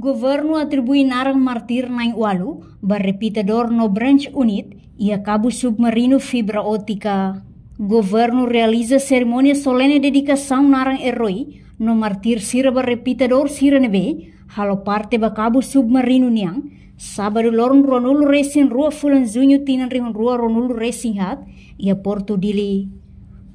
Governo atribui narang martir naing walu, barrepitador no branch unit, ia cabo submarino fibra ótica. Governo realiza cerimônia solene dedicação narang herói, no martir sira barrepitador sira nebe, halo parte ba cabo submarino niang, sábado lorong Ronulu Racing Rua Fulanzunho tinan rihon Rua Ronulu Racing Hat, ia Porto Dili.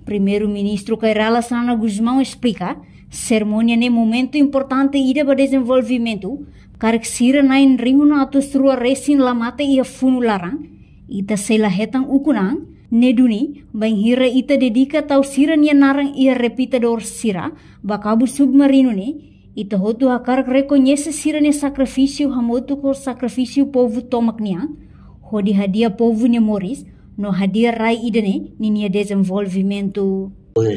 Primeiro-ministro Cairala Sana Guzmão explica, cerimônia ne momento importante ida para desenvolvimento, karek sira nain rihon atus Rua Racing lamate ia funu larang, ita sela hetang ukunang, neduni, bang hira ita dedika tau sira nia narang ia repitador sira, bakabu submarino ne, ita hotu hakar reconhece sira ne sacrifício hamotu ko sacrifício povo tomak nia, hodi hadia povo ne moris, no hadia rai idane ninia desenvolvimento. Oi,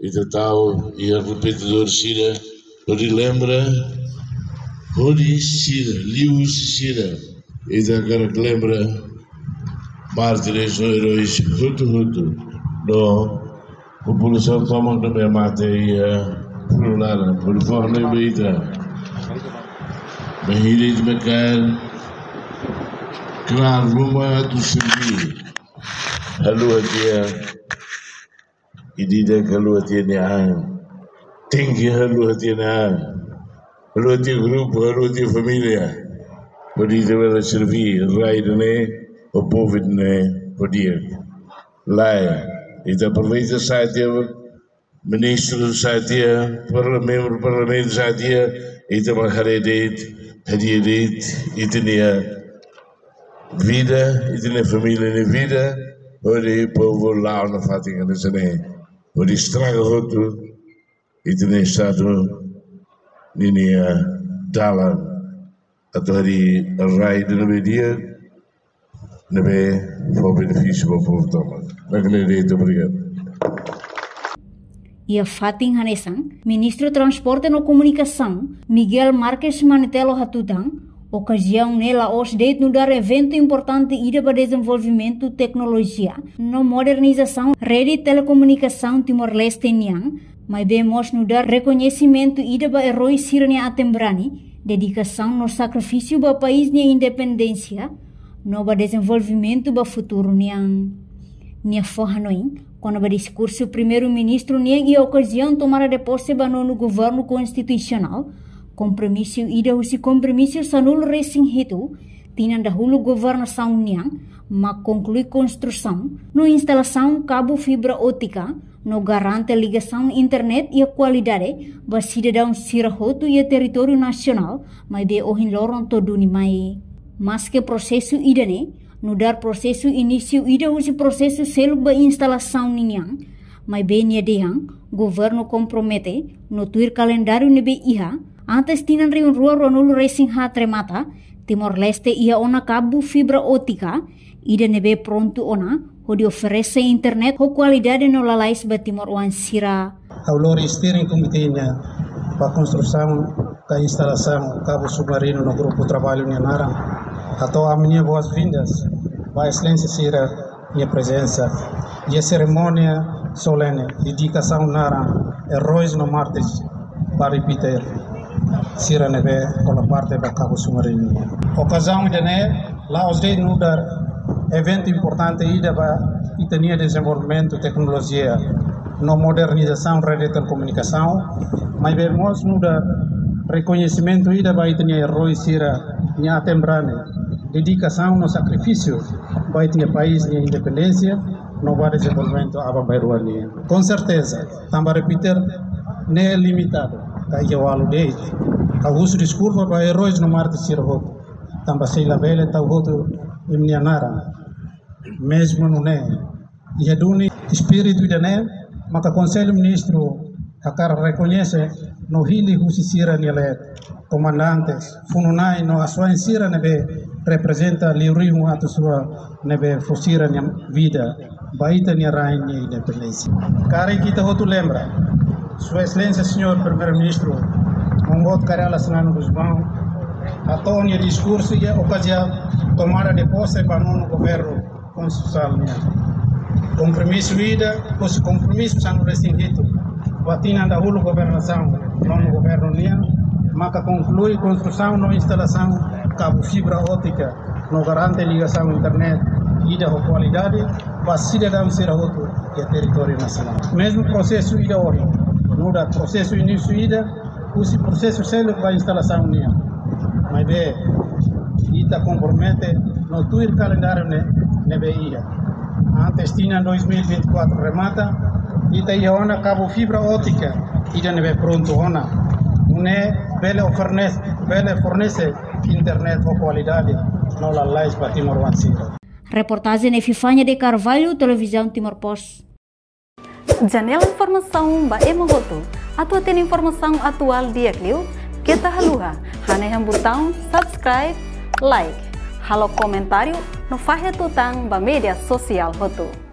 ita tau ia repetidor sira, hodi lembra, hodi sira, lius sira, ita karak lembra, mártires no heróis, hutu, no, população toma também mate ia Frulara, por forma beita. Bahiri makan, kelar rumah tu sendiri. Halu dia, ini dah halu dia ni an. Tinggi halu dia ni an. Halu dia grupo, halu dia família. Podi dia servir, rai ne, o povo ne, podia. Lai, itu perlu saja. Ministro sadia, membro parlamento sadia, itu menghadir, hadir, itu nia vida, itu nia família nia vida, olhe povo lá na fatinha nesse ne, olhe estraga outro, itu nia estado, nia dalam atau hari rai de nabe dia, nabe for benefício para o povo tomar. Naquele itu obrigado. Ia Fatin Hanesang, Ministro Transporte no Comunicação, Miguel Marques Manetelo Hatutang, ocasião nela hoje de dar evento importante ida para desenvolvimento tecnologia, no modernização rede de telecomunicação Timor-Leste Niang, mas vemos no dar reconhecimento ida para herói sirania atembrani, dedicação no sacrifício para país nia independência, no para desenvolvimento para futuro Niang. Nia Fohanoin, quando o discurso primeiro-ministro nega a ocasião tomara de posse no governo constitucional, compromisso ida usi compromisso sanul racing hitu, tinan dahulu governação niang, ma conclui construção, no instalação cabo fibra ótica, no garante ligação internet e a qualidade, ba cidadão sirahotu e território nacional, mas de ohin loron toduni mai. Mas que processo ida ne, no dar processo início ida usi processo selo ba instalação ninhang, mas bem yadehang, governo compromete no tuir calendário nebe iha, antes tinan riun Rua Ronulu Racing Hat remata, Timor-Leste ia ona cabo fibra ótica, ida nebe pronto ona, hodi oferece internet ho qualidade no lalais ba Timor-Wan sira. Ao lor steering committee para construção da instalação cabo submarino no grupo trabalho Nianarang. Atau a minha boas-vindas, a excelência Sira, minha presença, e a cerimônia solene, dedicação nara, heróis no Martes, para repetir, Sira neve, com a parte da Cabo Submarino. Ocasião de né, lá os de dar evento importante ida para itania desenvolvimento tecnologia, no modernização rede de telecomunicação, mas vemos no dar reconhecimento ida para itania heróis Sira, minha tembrane, dedicação no sacrifício vai ter país de independência no desenvolvimento a Bambairuani. Com certeza, também repetir, não é limitado. Que eu falo de que o uso de discurso para heróis no mar de Sirvoto, também sei lá bela está o voto em Nianara, mesmo não é. E é do espírito de né, mas o Conselho Ministro a cara reconhece no hili husisira nele comandantes fununai no aswa insira nebe representa liurimu atu sua nebe fosira nya vida baita nya rain nya independência. Kari kita hotu lembra Sua Excelência Senhor Primeiro-Ministro Mongot Cairala Sanano Guzmão atou nya discurso e ocasião tomada de posse para no governo constitucional nya. Compromisso vida, os compromissos são resinguidos. Batina da hulu governação, não no governo nia, maka conclui construção no instalação cabo fibra óptica, no garante ligação internet ida com qualidade para cidadão ser outro que é território nacional. Mesmo processo ida hoje, muda processo início ida, esse processo selo para instalação nia, mas bem, ita compromete no tuir calendário ne ida. Antes tinha 2024 remata, ita ia ona cabo fibra óptica, ida neve pronto ona, bele fornece internet com qualidade, não la lais para Timor-Leste. Reportagem de Fifanya de Carvalho, Televisão Timor-Post. Janela informação ba Emogoto. Atua tem informação atual dia Clio. Kita haluha, haneham botão subscribe, like, halo comentário no fahe tutang ba media sosial hotu.